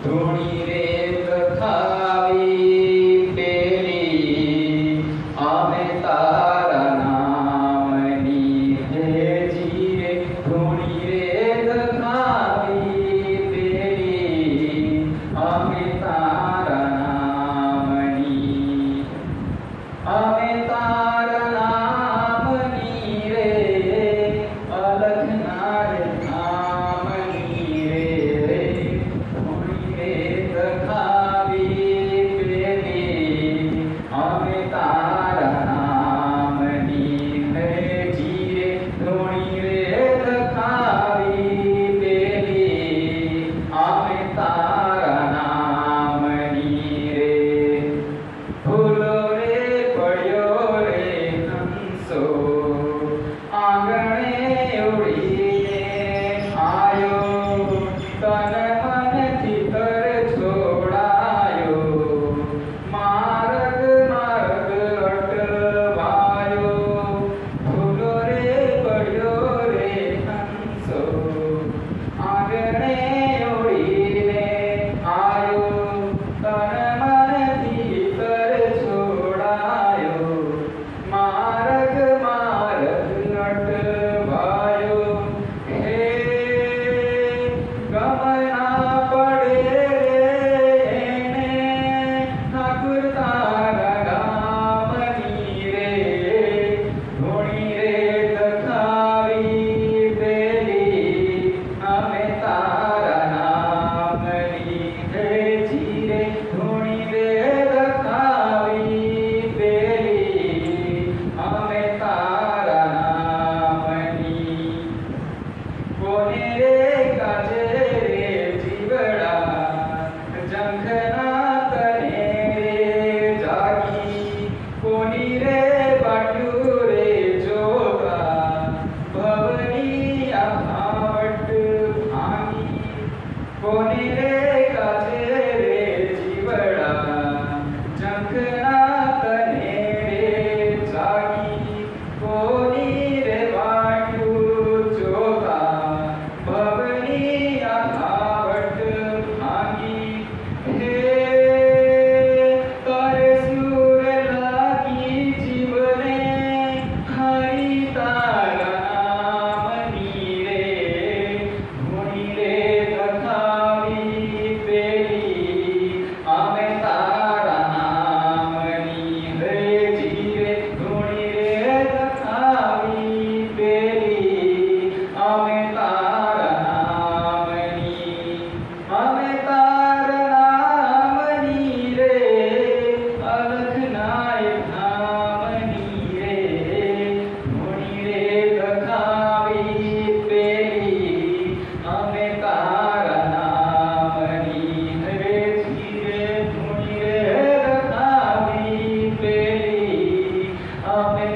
ધૂણી રેત ખાવી પેલી અમે તારા નામની ભેજી રે. ધૂણી રેત ખાવી પેલી અમે તારા નામની. અમે તારા નામની રે અલખના રે નામની રે. ધૂણી રેત ખાવી પેલી અમે તારા નામની ભેજી રે. ધૂણી રેત ખાવી પેલી અમે તારા નામની રે. ફૂલો રે પડ્યો રે હંસો આંગણે ઉડીને આયો. તન મનથી તર છોડાયો માર્ગ માર્ગ અટવાયો. ફૂલો રે પડ્યો રે હંસો આંગણે ઉડીને આયો. તન મનથી તર છોડાયો માર્ગ માર્ગ અટવાયો. હે ગમના પડે રે એને ઠાકુર તારા ગામની રે. ધૂણી રેત ખાવી પેલી અમે તારા નામની ભેજી રે. ધૂણી રેત ખાવી પેલી અમે તારા નામની. કોને રે કાજે રે જીવડા ઝંખના તને રે જાગી. કોની રે બાટ્યું રે જોગા ભવની આભાવટ ભાંગી. કોની રે કાજે રે જીવડા ઝંખના તને રે જાગી. કોની રે બાટ્યું જોગા ભવની આભાવટ ભાંગી. હે તારે સુર લાગી જીવને હરી તારા નામની રે. ધૂણી રેત ખાવી પેલી અમે તારા નામની ભેજી રે. ધૂણી રેત ખાવી પેલી અમે તારા નામની. અમે તારા નામની રે અલખના નામની રે. ધૂણી રેત ખાવી પેલી અમે તારા નામની ભેજી રે. ધૂણી રેત ખાવી પેલી અમે